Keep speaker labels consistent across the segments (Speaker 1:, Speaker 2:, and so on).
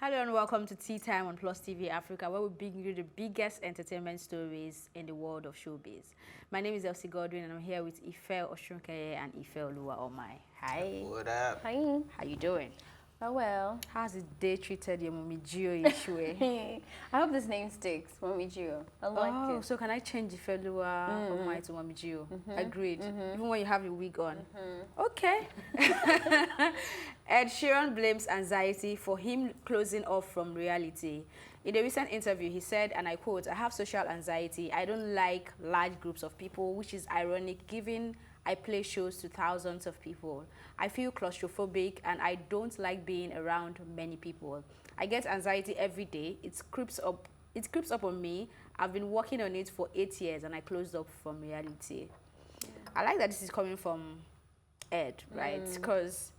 Speaker 1: Hello and welcome to Tea Time on Plus TV Africa, where we bring you the biggest entertainment stories in the world of showbiz. My name is Elsie Godwin and I'm here with Ife Oshunkeye and Ife Oluwa Omai. Hi.
Speaker 2: What up?
Speaker 1: Hi. How you doing?
Speaker 3: Oh well.
Speaker 1: How's the day treated your mommy Gio issue?
Speaker 3: I hope this name sticks, Mommy Gio. I like it.
Speaker 1: So can I change Ife Oluwa Omai to Mommy Gio? Agreed. Even when you have your wig on. Okay. Ed Sheeran blames anxiety for him closing off from reality. In a recent interview, he said, and I quote, "I have social anxiety. I don't like large groups of people," which is ironic given I play shows to thousands of people. "I feel claustrophobic and I don't like being around many people. I get anxiety every day. It creeps up on me. I've been working on it for 8 years and I closed up from reality." I like that this is coming from Ed, right? Because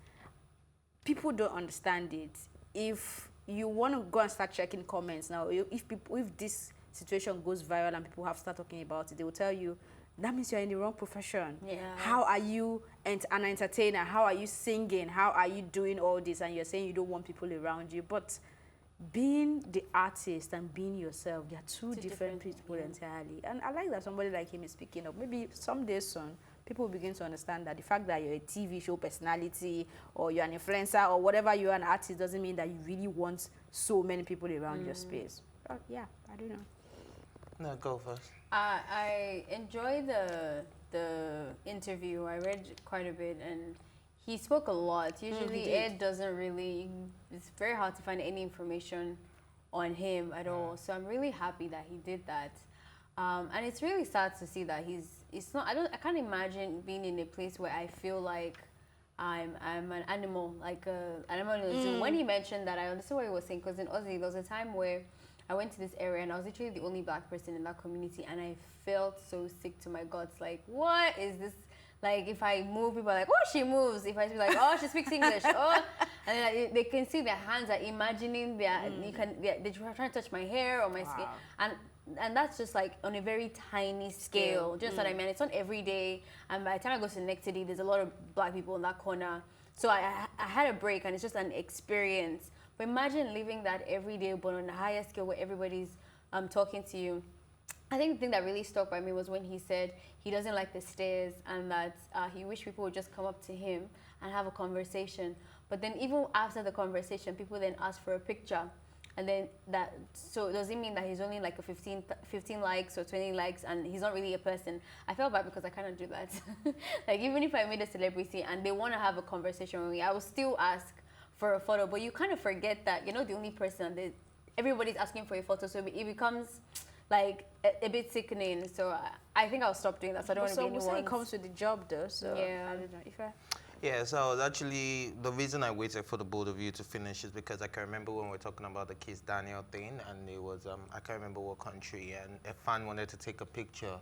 Speaker 1: people don't understand it. If you want to go and start checking comments now, if this situation goes viral and people have start talking about it, they will tell you, that means you're in the wrong profession.
Speaker 3: Yeah.
Speaker 1: How are you an entertainer? How are you singing? How are you doing all this? And you're saying you don't want people around you. But being the artist and being yourself, they are two different people entirely. And I like that somebody like him is speaking up. Maybe someday soon, people will begin to understand that the fact that you're a TV show personality or you're an influencer or whatever you're an artist doesn't mean that you really want so many people around your space. But yeah, I don't know.
Speaker 2: No, go first.
Speaker 3: I enjoyed the interview. I read quite a bit and he spoke a lot. Usually Ed doesn't really, it's very hard to find any information on him at all. So I'm really happy that he did that. And it's really sad to see that I can't imagine being in a place where I feel like I'm an animal, like an animal in a zoo. When he mentioned that, I understood what he was saying, because in Aussie, there was a time where I went to this area and I was literally the only black person in that community and I felt so sick to my guts. Like, what is this? Like, if I move, people are like, oh, she moves. If I be like, oh, she speaks English. Oh, and then they can see their hands are imagining they're trying to touch my hair or my skin. And that's just like on a very tiny scale. Just what I mean. It's not every day. And by the time I go to the next city, there's a lot of black people in that corner. So I had a break and it's just an experience. But imagine living that every day, but on a higher scale where everybody's talking to you. I think the thing that really stuck by me was when he said he doesn't like the stares and that he wished people would just come up to him and have a conversation. But then even after the conversation, people then ask for a picture. And then so does it mean that he's only like a 15 likes or 20 likes and he's not really a person? I felt bad because I kind of do that. Like, even if I made a celebrity and they want to have a conversation with me, I will still ask for a photo. But you kind of forget that you're not the only person. Everybody's asking for a photo, so it becomes like a bit sickening. So I think I'll stop doing that. So I don't want to be anyone.
Speaker 1: It comes with the job though, so
Speaker 3: yeah.
Speaker 1: I don't know.
Speaker 2: Yeah, so actually, the reason I waited for the both of you to finish is because I can remember when we were talking about the Kiss Daniel thing, and it was, I can't remember what country, and a fan wanted to take a picture.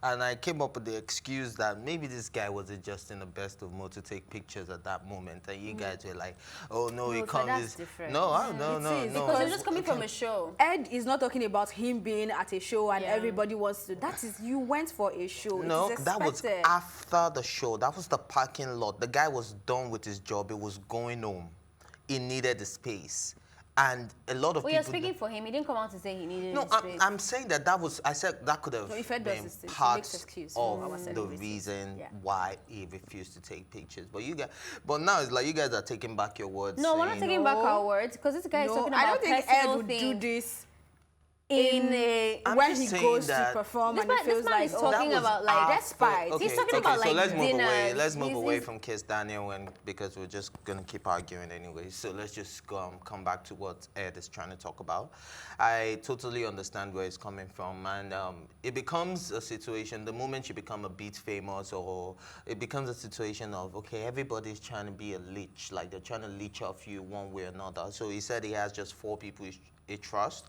Speaker 2: And I came up with the excuse that maybe this guy wasn't just in the best of mood to take pictures at that moment. And you guys were like, oh, no, he comes.
Speaker 1: That's different.
Speaker 2: No,
Speaker 1: no.
Speaker 3: Because it's just coming from a show.
Speaker 1: Ed is not talking about him being at a show and everybody wants to. That is, you went for a show.
Speaker 2: No, that was after the show. That was the parking lot. The guy was done with his job. He was going home. He needed the space. And a lot of people...
Speaker 3: you're speaking for him. He didn't come out to say he needed space.
Speaker 2: I'm saying I said that could have been part of the reason why he refused to take pictures. But now it's like you guys are taking back your words.
Speaker 3: No, we're not taking back our words, because this guy is talking about personal things.
Speaker 1: I don't think Ed would do this when he goes to perform and he feels like
Speaker 3: talking about like despite.
Speaker 2: Okay,
Speaker 3: he's talking about like
Speaker 2: so let's move away from Kiss Daniel because we're just gonna keep arguing anyway. So let's just come back to what Ed is trying to talk about. I totally understand where he's coming from, and it becomes a situation the moment you become a bit famous, or it becomes a situation of, okay, everybody's trying to be a leech, like they're trying to leech off you one way or another. So he said he has just 4 people he trusts.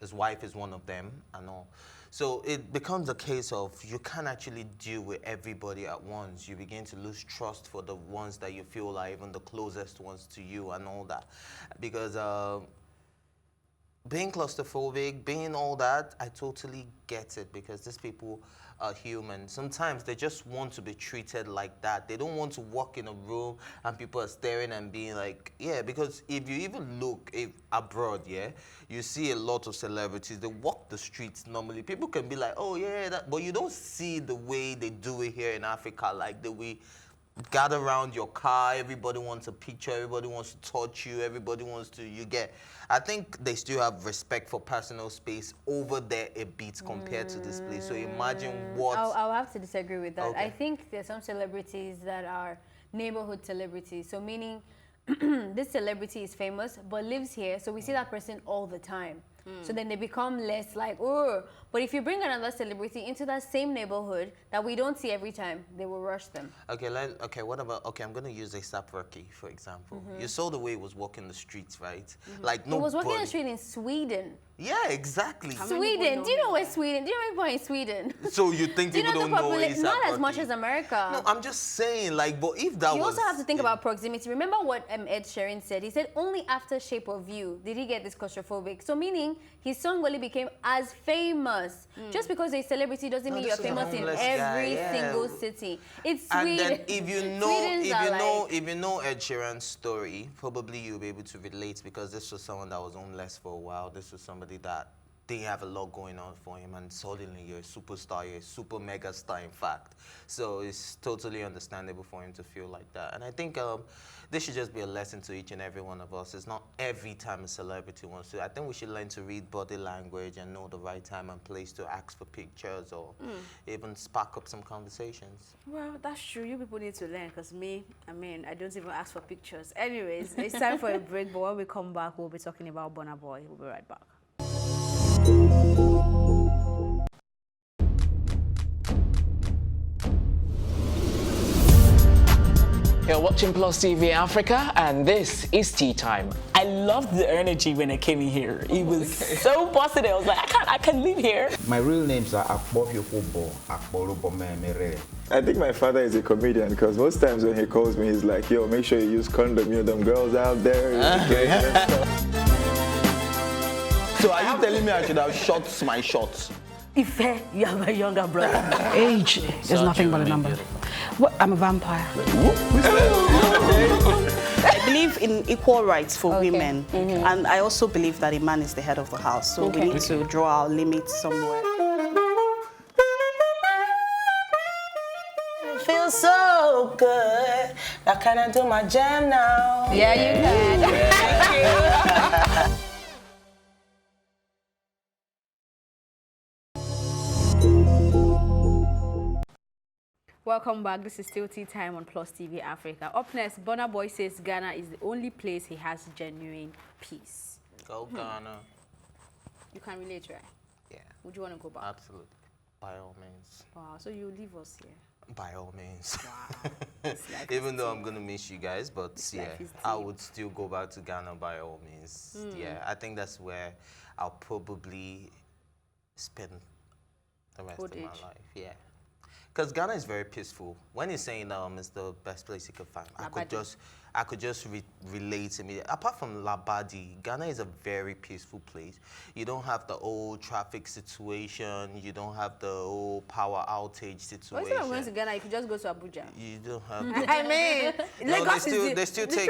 Speaker 2: His wife is one of them and all. So it becomes a case of you can't actually deal with everybody at once. You begin to lose trust for the ones that you feel are even the closest ones to you and all that. Because being claustrophobic, being all that, I totally get it because these people are human. Sometimes they just want to be treated like that. They don't want to walk in a room and people are staring and being like, yeah, because if you even look abroad, yeah, you see a lot of celebrities, they walk the streets normally. People can be like, oh yeah, that, but you don't see the way they do it here in Africa, like the way gather around your car, everybody wants a picture, everybody wants to touch you, everybody wants to, I think they still have respect for personal space over there a bit compared to this place. So imagine what...
Speaker 3: I'll have to disagree with that.
Speaker 2: Okay.
Speaker 3: I think there's some celebrities that are neighborhood celebrities. So meaning this celebrity is famous but lives here, so we see that person all the time. So then they become less like, oh. But if you bring another celebrity into that same neighborhood that we don't see every time, they will rush them.
Speaker 2: Okay, what about, I'm going to use A$AP Rocky, for example. You saw the way he was walking the streets, right? Like, no.
Speaker 3: He was walking the street in Sweden.
Speaker 2: Yeah, exactly.
Speaker 3: Sweden. Do you know where Sweden? Do you know people in Sweden?
Speaker 2: So you think people don't know A$AP
Speaker 3: Not as
Speaker 2: Rocky?
Speaker 3: much as America.
Speaker 2: No, I'm just saying, like, but if that was...
Speaker 3: You also have to think about proximity. Remember what Ed Sheeran said? He said only after Shape of You did he get this claustrophobic. So meaning his song only became as famous. Just because a celebrity doesn't mean you're famous in every single city. It's Sweden.
Speaker 2: And then if you know Ed Sheeran's story, probably you'll be able to relate because this was someone that was homeless for a while. This was somebody that didn't have a lot going on for him, and suddenly you're a superstar, you're a super mega star, in fact. So it's totally understandable for him to feel like that. And I think this should just be a lesson to each and every one of us. It's not every time a celebrity wants to. I think we should learn to read body language and know the right time and place to ask for pictures or even spark up some conversations.
Speaker 1: Well, that's true. You people need to learn because I don't even ask for pictures. Anyways, it's time for a break, but when we come back, we'll be talking about Burna Boy. We'll be right back.
Speaker 4: You're watching Plus TV Africa, and this is Tea Time.
Speaker 5: I loved the energy when I came in here. It was so positive. I was like, I can live here.
Speaker 6: My real names are Akbofio Fobo, Akborubomemere.
Speaker 7: I think my father is a comedian because most times when he calls me, he's like, yo, make sure you use condom. You know, them girls out there.
Speaker 8: So are you telling me I should have shot my shots?
Speaker 9: Ife, you have a younger brother. Age is nothing but a number. What? I'm a vampire.
Speaker 10: I believe in equal rights for women, and I also believe that a man is the head of the house, so we need to draw our limits somewhere.
Speaker 4: Feels so good. Now can I do my jam now?
Speaker 3: Yeah, you can.
Speaker 4: Thank you.
Speaker 1: Welcome back. This is still Tea Time on Plus TV Africa. Up next, Burna Boy says Ghana is the only place he has genuine peace.
Speaker 2: Go Ghana.
Speaker 1: You can relate, right?
Speaker 2: Yeah.
Speaker 1: Would you want to go back?
Speaker 2: Absolutely. By all means.
Speaker 1: Wow, so you leave us here.
Speaker 2: By all means.
Speaker 1: Wow.
Speaker 2: Even though I'm going to miss you guys, but yeah,
Speaker 1: is
Speaker 2: I
Speaker 1: deep.
Speaker 2: would still go back to Ghana by all means. Yeah, I think that's where I'll probably spend the rest of my life. Yeah. Because Ghana is very peaceful. When he's saying it's the best place you could find, I could just relate immediately. Apart from Labadi, Ghana is a very peaceful place. You don't have the old traffic situation. You don't have the old power outage situation.
Speaker 1: Well, instead of going to Ghana, you could just go to Abuja.
Speaker 2: You don't have.
Speaker 1: I mean, Lagos is the only mad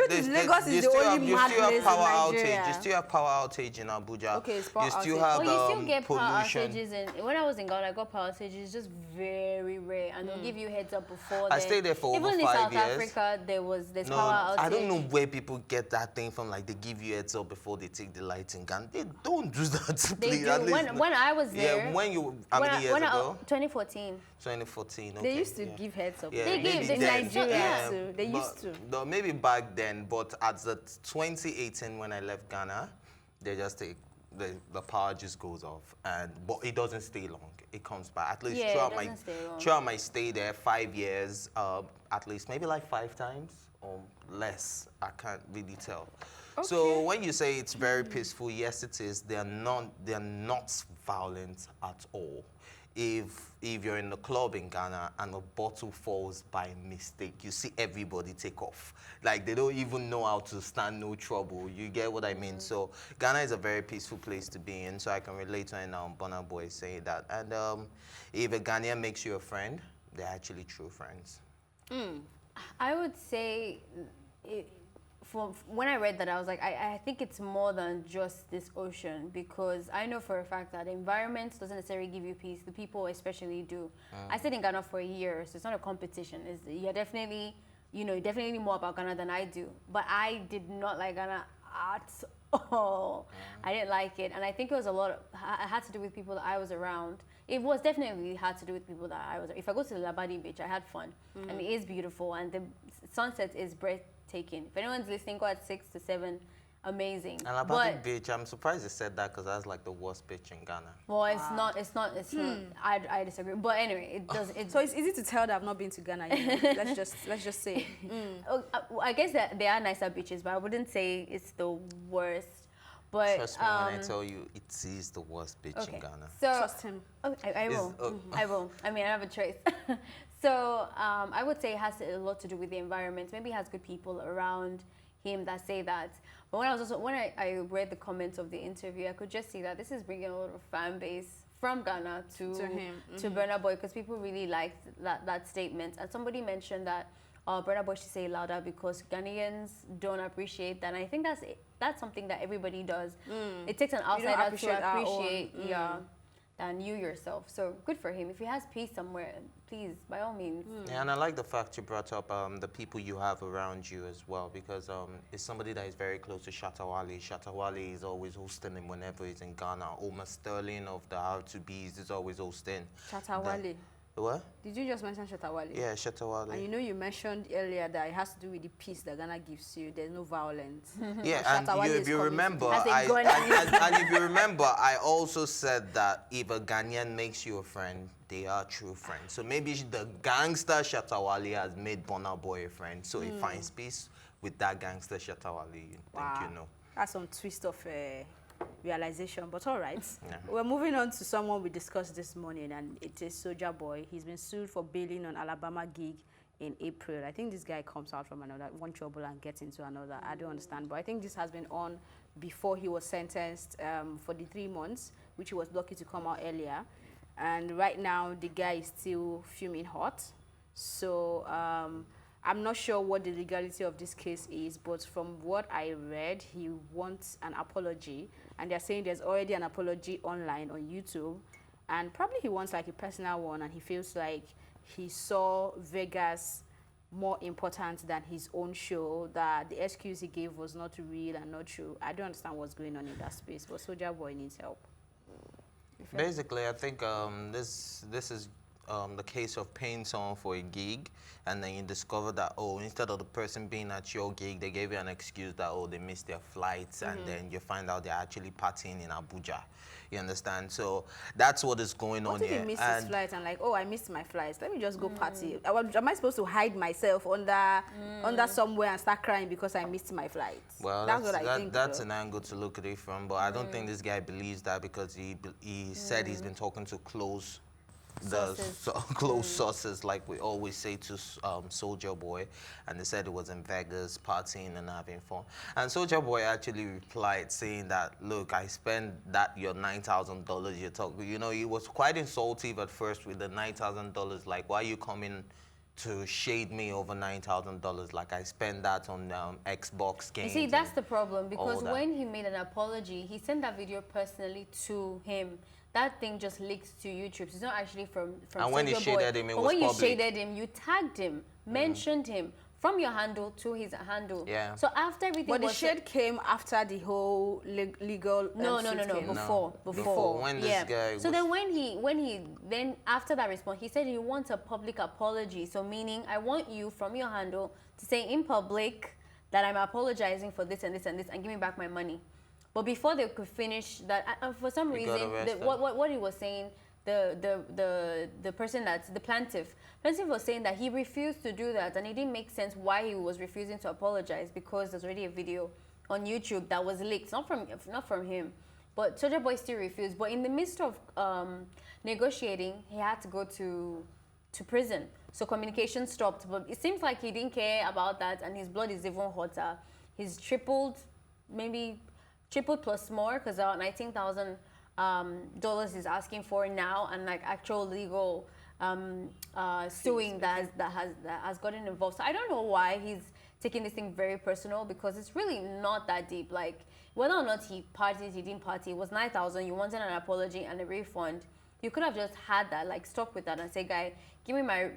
Speaker 1: place in Nigeria.
Speaker 2: You still have power outage in Abuja.
Speaker 1: Okay, it's power
Speaker 2: you still
Speaker 1: outage.
Speaker 2: have
Speaker 3: Well, you still get power
Speaker 2: pollution.
Speaker 3: outages, and when I was in Ghana, I got power outages. It's just very rare, and they'll give you heads up before.
Speaker 2: I stayed there for over 5 years.
Speaker 3: Even in South Africa, there's power outage.
Speaker 2: I don't know where people get that thing from. Like they give you heads up before they take the lights in Ghana. They don't do that.
Speaker 3: They
Speaker 2: please.
Speaker 3: do.
Speaker 2: At least,
Speaker 3: When I was there.
Speaker 2: Yeah, when you how many years ago?
Speaker 3: 2014.
Speaker 2: 2014. Okay.
Speaker 1: They used to give heads up.
Speaker 2: Yeah,
Speaker 3: They give in Nigeria
Speaker 1: too. They used to.
Speaker 2: No, maybe back then, but at the 2018 when I left Ghana, they just take the power just goes off, but it doesn't stay long. It comes back. At least throughout my stay there, 5 years, at least maybe like 5 times or less. I can't really tell. Okay. So when you say it's very peaceful, yes, it is. They are not violent at all. if you're in the club in Ghana and a bottle falls by mistake, you see everybody take off. Like, they don't even know how to stand no trouble. You get what I mean? So Ghana is a very peaceful place to be in, so I can relate to Burna Boy saying that. And if a Ghanaian makes you a friend, they're actually true friends.
Speaker 3: I would say, when I read that, I was like, I think it's more than just this ocean, because I know for a fact that the environment doesn't necessarily give you peace. The people especially do. I stayed in Ghana for a year, so it's not a competition. You're definitely, you definitely more about Ghana than I do. But I did not like Ghana at all. I didn't like it, and I think it was it had to do with people that I was around. It was definitely had to do with people that I was. If I go to the Labadi beach, I had fun, and it is beautiful, and the sunset is breathtaking. If anyone's listening, go at 6 to 7. Amazing.
Speaker 2: And Labadi beach, I'm surprised they said that, because that's like the worst beach in Ghana.
Speaker 3: Well, it's not. I disagree. But anyway, it does.
Speaker 1: So it's easy to tell that I've not been to Ghana. Let's just say.
Speaker 3: I guess that there are nicer beaches, but I wouldn't say it's the worst. But
Speaker 2: trust me when I tell you, it is the worst beach in Ghana.
Speaker 3: So
Speaker 1: trust him.
Speaker 3: I will. I will. I mean, I have a choice. So I would say it has a lot to do with the environment. Maybe it has good people around him that say that. But when I read the comments of the interview, I could just see that this is bringing a lot of fan base from Ghana to him, to Burna Boy, because people really liked that statement. And somebody mentioned that Burna Boy should say louder because Ghanaians don't appreciate that. And I think that's something that everybody does. It takes an outsider to appreciate than you yourself. So good for him. If he has peace somewhere, please, by all means.
Speaker 2: Yeah, and I like the fact you brought up the people you have around you as well, because it's somebody that is very close to Shatta Wale. Shatta Wale is always hosting him whenever he's in Ghana. Omar Sterling of the R2Bs is always hosting.
Speaker 1: Shatta Wale.
Speaker 2: What?
Speaker 1: Did you just mention Shatta Wale?
Speaker 2: Yeah, Shatta Wale.
Speaker 1: And you mentioned earlier that it has to do with the peace that Ghana gives you. There's no violence.
Speaker 2: Yeah, and if you remember, I also said that if a Ghanaian makes you a friend, they are true friends. So maybe the gangster Shatta Wale has made Burna Boy a friend, so he finds peace with that gangster Shatta Wale. Think you know.
Speaker 1: That's some twist of realization, but all right. Yeah. We're moving on to someone we discussed this morning, and it is Soulja Boy. He's been sued for bailing on Alabama gig in April. I think this guy comes out from one trouble and gets into another. I don't understand, but I think this has been on before he was sentenced for the 3 months, which he was lucky to come out earlier. And right now, the guy is still fuming hot. So I'm not sure what the legality of this case is, but from what I read, he wants an apology. And they're saying there's already an apology online on YouTube. And probably he wants like a personal one, and he feels like he saw Vegas more important than his own show, that the excuse he gave was not real and not true. I don't understand what's going on in that space, but Soulja Boy needs help.
Speaker 2: Basically, I think this is the case of paying someone for a gig, and then you discover that, oh, instead of the person being at your gig, they gave you an excuse that, oh, they missed their flights, and then you find out they're actually partying in Abuja. You understand? So that's what is going on here.
Speaker 1: What if he missed his flight and like, oh, I missed my flights, let me just go party? Am I supposed to hide myself under somewhere and start crying because I missed my flights?
Speaker 2: Well, that's what I think. That's an angle to look at it from, but I don't think this guy believes that, because he said he's been talking to close sources, like we always say to Soulja Boy, and they said it was in Vegas partying and having fun. And Soulja Boy actually replied saying that, look, I spent your $9,000 you talk. You know, he was quite insultive at first with the $9,000. Like, why are you coming to shade me over $9,000? Like, I spent that on Xbox games.
Speaker 3: You see, that's the problem, because when he made an apology, he sent that video personally to him. That thing just leaked to YouTube. It's not actually from
Speaker 2: And when you shaded him, it was public.
Speaker 3: When you shaded him, you tagged him, mentioned him from your handle to his handle.
Speaker 2: Yeah.
Speaker 3: So after everything,
Speaker 1: but the shade came after the whole legal.
Speaker 3: No. Before.
Speaker 2: When this guy.
Speaker 3: So then then after that response, he said he wants a public apology. So meaning, I want you from your handle to say in public that I'm apologizing for this and this and this, and give me back my money. But before they could finish that, for some reason, what he was saying, the person that's the plaintiff was saying that he refused to do that, and it didn't make sense why he was refusing to apologize, because there's already a video on YouTube that was leaked, not from him. but Soulja Boy still refused. But in the midst of negotiating, he had to go to prison. So communication stopped. But it seems like he didn't care about that, and his blood is even hotter. He's tripled, maybe tripled plus more, because $19,000 is asking for now, and like actual legal suing that has gotten involved. So I don't know why he's taking this thing very personal, because it's really not that deep. Like, whether or not he partied, he didn't party, it was $9,000. You wanted an apology and a refund. You could have just had that, like, stop with that and say, guy, give me my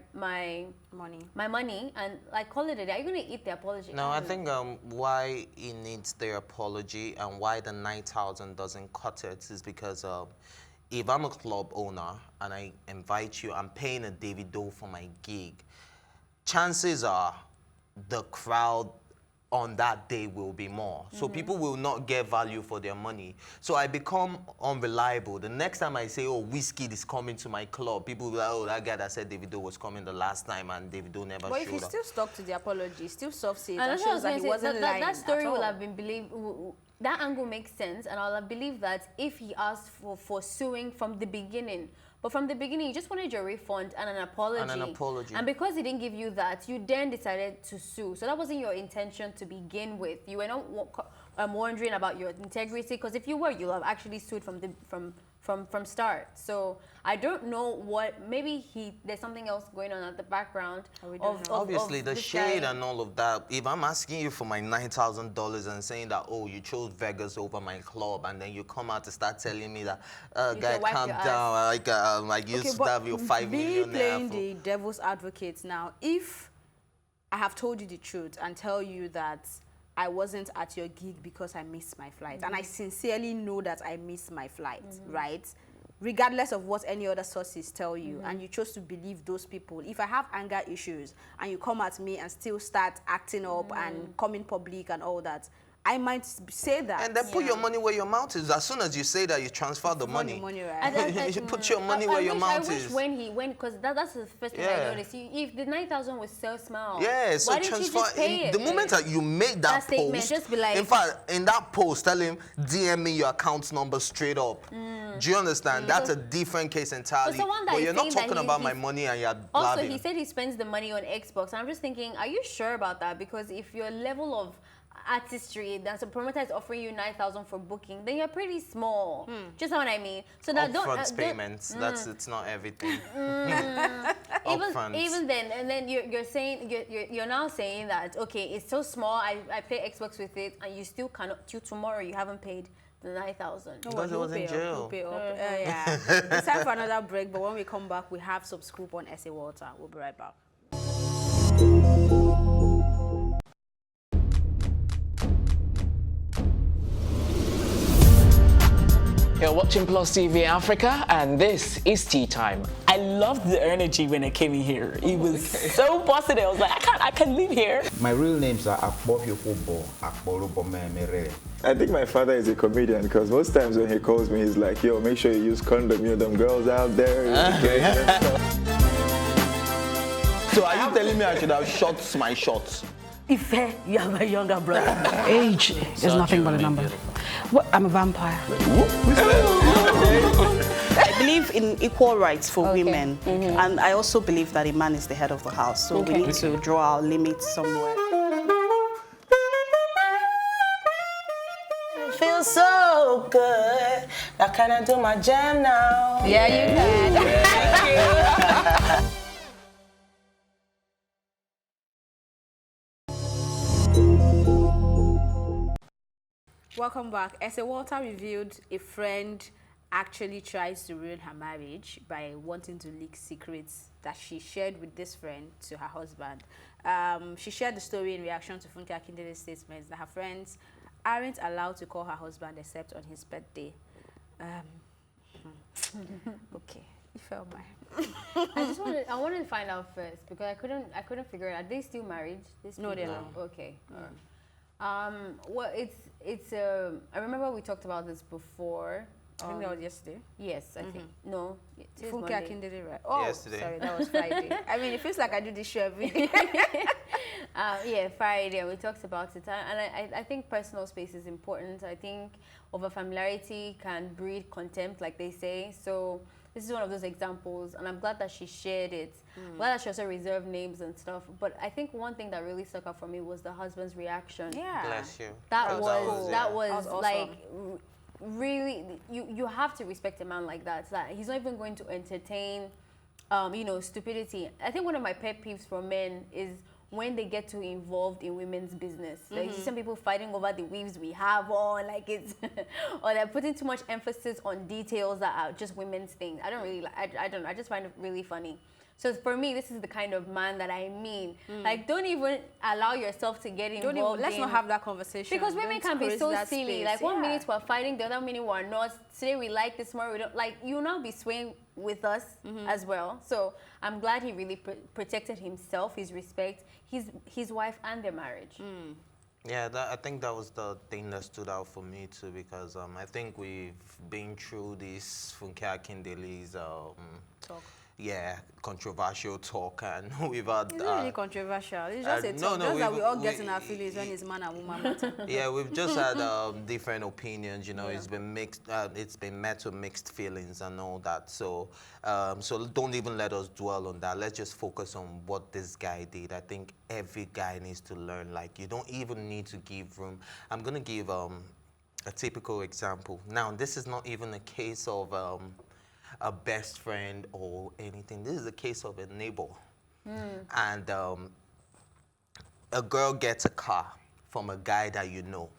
Speaker 3: money, and like call it a day. Are you gonna eat the apology?
Speaker 2: No, I think why he needs their apology and why the 9,000 doesn't cut it is because if I'm a club owner and I invite you, I'm paying a Davido for my gig. Chances are the crowd on that day will be more. So people will not get value for their money. So I become unreliable. The next time I say, oh, Wizkid is coming to my club, people will be like, oh, that guy that said Davido was coming the last time and Davido never showed up.
Speaker 1: But if he still stuck to the apology, still soft it,
Speaker 3: and
Speaker 1: and shows that he wasn't lying
Speaker 3: that story
Speaker 1: at all.
Speaker 3: will have been believed. That angle makes sense, and I'll have believed that if he asked for suing from the beginning. But from the beginning, you just wanted your refund and an apology. And because he didn't give you that, you then decided to sue. So that wasn't your intention to begin with. You were not wondering about your integrity, because if you were, you'll have actually sued from start. So I don't know what, maybe there's something else going on at the background.
Speaker 2: Obviously, the shade
Speaker 3: guy.
Speaker 2: and all of that. If I'm asking you for my $9,000 and saying that, oh, you chose Vegas over my club, and then you come out to start telling me that, guy, calm down, like you used to have your 5 million
Speaker 1: playing the devil's advocate now. If I have told you the truth and tell you that I wasn't at your gig because I missed my flight, and I sincerely know that I missed my flight, right? Regardless of what any other sources tell you, and you chose to believe those people. If I have anger issues and you come at me and still start acting up and come in public and all that, I might say that.
Speaker 2: And then put your money where your mouth is. As soon as you say that, you transfer the money.
Speaker 1: Right?
Speaker 2: You put your money where your mouth is.
Speaker 3: I wish when because that's the first thing I noticed. If the 9,000 was so small,
Speaker 2: so
Speaker 3: why didn't you just pay it?
Speaker 2: The moment that you make that
Speaker 3: statement,
Speaker 2: post,
Speaker 3: just be like,
Speaker 2: in fact, in that post, tell him, DM me your account number straight up. Do you understand? That's a different case entirely. But you're not talking about my money and you're blabbing.
Speaker 3: Also, he said he spends the money on Xbox. And I'm just thinking, are you sure about that? Because if your level of artistry, that's a promoter is offering you 9,000 for booking, then you're pretty small. Just know what I mean. So that
Speaker 2: upfront payments. It's not everything.
Speaker 3: Even then, and then you're saying you're now saying that okay, it's so small. I pay Xbox with it, and you still cannot. Till tomorrow, you haven't paid the 9,000.
Speaker 2: Because it was in jail.
Speaker 1: Yeah. It's time for another break. But when we come back, we have some scoop on SA Walter. We'll be right back.
Speaker 5: You're watching Plus TV Africa, and this is Tea Time. I loved the energy when I came in here. It was so positive. I was like, I can't live here.
Speaker 6: My real names are Akbofio Football, Akboro.
Speaker 7: I think my father is a comedian, because most times when he calls me, he's like, yo, make sure you use condom, you know, them girls out there.
Speaker 8: So are you telling me I should have shot my shots?
Speaker 9: Ife, you have a younger brother. Age is nothing but a number. What? I'm a vampire.
Speaker 10: I believe in equal rights for women, and I also believe that a man is the head of the house, so we need to draw our limits somewhere.
Speaker 4: Feels so good. Now can I do my jam now?
Speaker 3: Yeah, you can.
Speaker 1: Welcome back. SA Walter revealed a friend actually tries to ruin her marriage by wanting to leak secrets that she shared with this friend to her husband. She shared the story in reaction to Funke Akindede's statements that her friends aren't allowed to call her husband except on his birthday. Okay, you felt mine.
Speaker 3: I wanted to find out first because I couldn't figure it out. Are they still married?
Speaker 1: No, they're not.
Speaker 3: Okay. Well, it's I remember we talked about this before.
Speaker 1: I think that was yesterday.
Speaker 3: Yes, I think. No,
Speaker 1: Funke Akindele, right? Oh,
Speaker 2: yesterday.
Speaker 1: Sorry, that was Friday. I mean, it feels like I do this show every day.
Speaker 3: Yeah, Friday, we talked about it. And I think personal space is important. I think over familiarity can breed contempt, like they say. So this is one of those examples, and I'm glad that she shared it. Glad that she also reserved names and stuff. But I think one thing that really stuck out for me was the husband's reaction.
Speaker 1: Yeah.
Speaker 2: Bless you.
Speaker 3: That was
Speaker 1: awesome.
Speaker 3: like really, you have to respect a man like that. That he's not even going to entertain, you know, stupidity. I think one of my pet peeves for men is when they get too involved in women's business. Like you see some people fighting over the weaves we have on, like it's, or they're putting too much emphasis on details that are just women's things. I don't really, I don't know, I just find it really funny. So for me, this is the kind of man that I mean. Like, don't even allow yourself to get involved.
Speaker 1: Let's not have that conversation.
Speaker 3: Because women can be so silly.
Speaker 1: Space.
Speaker 3: Like, one minute we're fighting, the other minute we're not. Today we like this, tomorrow we don't. Like, you'll now be swaying with us as well. So I'm glad he really protected himself, his respect, his wife, and their marriage.
Speaker 2: Yeah, I think that was the thing that stood out for me too, because I think we've been through this Funke Akindele's
Speaker 1: Talk.
Speaker 2: Yeah, controversial talk, and we've had.
Speaker 1: It's not really controversial. It's just a talk. Just that we all get in our feelings when it's man and woman matter.
Speaker 2: Yeah, we've just had different opinions. You know, it's been mixed. It's been met with mixed feelings and all that. So, so don't even let us dwell on that. Let's just focus on what this guy did. I think every guy needs to learn. Like, you don't even need to give room. I'm gonna give a typical example. Now, this is not even a case of a best friend or anything. This is a case of a neighbor. And a girl gets a car from a guy that you know.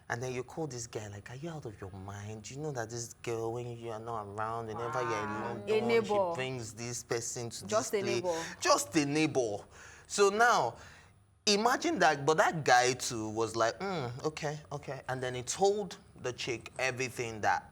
Speaker 2: And then you call this guy like, are you out of your mind? You know that this girl, when you are not around, whenever you're in London, she brings this person to
Speaker 1: just
Speaker 2: this
Speaker 1: a
Speaker 2: place.
Speaker 1: neighbor.
Speaker 2: Just a neighbor. So now, imagine that, but that guy too was like, okay. And then he told the chick everything that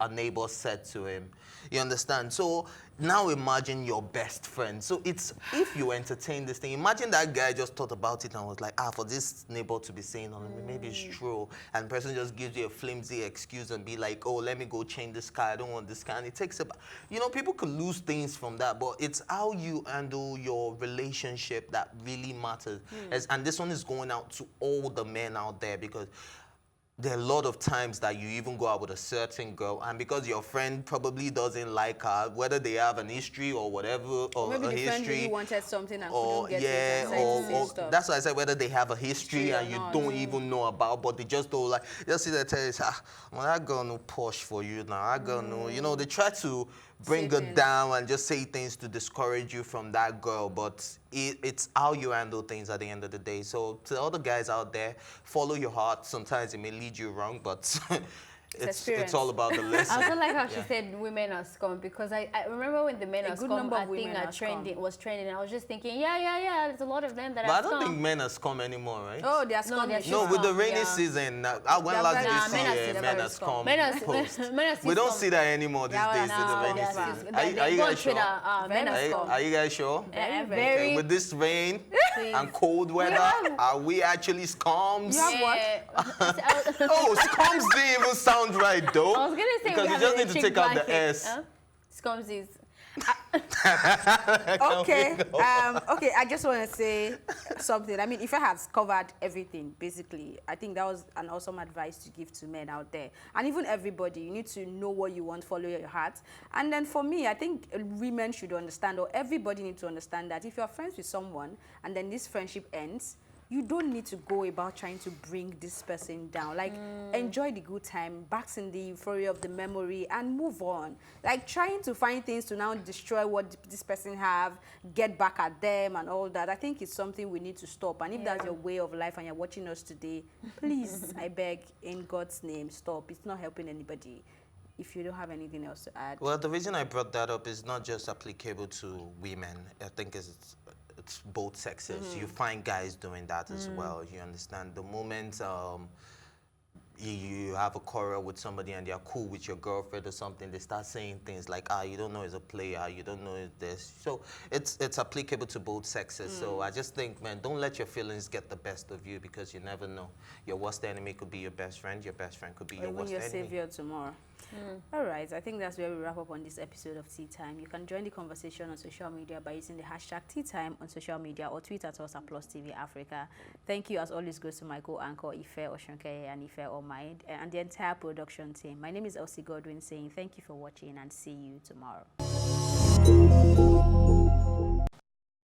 Speaker 2: a neighbor said to him. You understand? So now imagine your best friend. So it's, if you entertain this thing, imagine that guy just thought about it and was like, for this neighbor to be saying on me, maybe it's true. And the person just gives you a flimsy excuse and be like, oh, let me go change this car. I don't want this car. And it takes about, you know, people could lose things from that, but it's how you handle your relationship that really matters. And this one is going out to all the men out there, because there are a lot of times that you even go out with a certain girl, and because your friend probably doesn't like her, whether they have an history or whatever, or
Speaker 1: maybe
Speaker 2: a
Speaker 1: the
Speaker 2: history,
Speaker 1: friend really wanted something and
Speaker 2: or
Speaker 1: couldn't get it,
Speaker 2: or
Speaker 1: stuff.
Speaker 2: that's why I said whether they have a history and you
Speaker 1: not.
Speaker 2: don't even know about, but they just don't like. Just see that tell you, well, that girl no push for you now. That girl no, you know, they try to bring her down and just say things to discourage you from that girl, but it's how you handle things at the end of the day. So to all the guys out there, follow your heart. Sometimes it may lead you wrong, but it's all about the lesson.
Speaker 3: I also like how she said women are scum, because I remember when the men are scum, I think was trending. I was just thinking, yeah, there's a lot of men that are scum.
Speaker 2: But I don't think men are scum anymore, right?
Speaker 1: Oh, they are scum.
Speaker 2: No, with the rainy season, I went last did you see men are scum post? We don't see that anymore these days with the rainy season. Are you guys sure? Are you guys sure?
Speaker 3: Very.
Speaker 2: With this rain and cold weather, are we actually scums?
Speaker 1: You have what?
Speaker 2: Oh, scums didn't even sound right though.
Speaker 3: I was gonna say
Speaker 2: because you just need to take out the S.
Speaker 3: Scumsies.
Speaker 1: Okay. Okay. I just want to say something. I mean, if I have covered everything, basically, I think that was an awesome advice to give to men out there, and even everybody. You need to know what you want, follow your heart, and then for me, I think women should understand, or everybody needs to understand, that if you're friends with someone and then this friendship ends, you don't need to go about trying to bring this person down. Like, enjoy the good time, bask in the euphoria of the memory, and move on. Like, trying to find things to now destroy what this person have, get back at them and all that, I think it's something we need to stop. And if that's your way of life and you're watching us today, please, I beg, in God's name, stop. It's not helping anybody. If you don't have anything else to add.
Speaker 2: Well, the reason I brought that up is not just applicable to women. I think it's both sexes. You find guys doing that as well. You understand? The moment you have a quarrel with somebody and they're cool with your girlfriend or something, they start saying things like, you don't know he's a player, you don't know this. So it's applicable to both sexes. So I just think, man, don't let your feelings get the best of you, because you never know. Your worst enemy could be your best friend could be your worst enemy.
Speaker 1: Even your savior tomorrow. All right, I think that's where we wrap up on this episode of Tea Time. You can join the conversation on social media by using the hashtag Tea Time on social media or tweet at us at Plus TV Africa. Thank you, as always, goes to my co-anchor Ife Oshonkeye and Ife Omaid and the entire production team. My name is Elsie Godwin saying thank you for watching and see you tomorrow.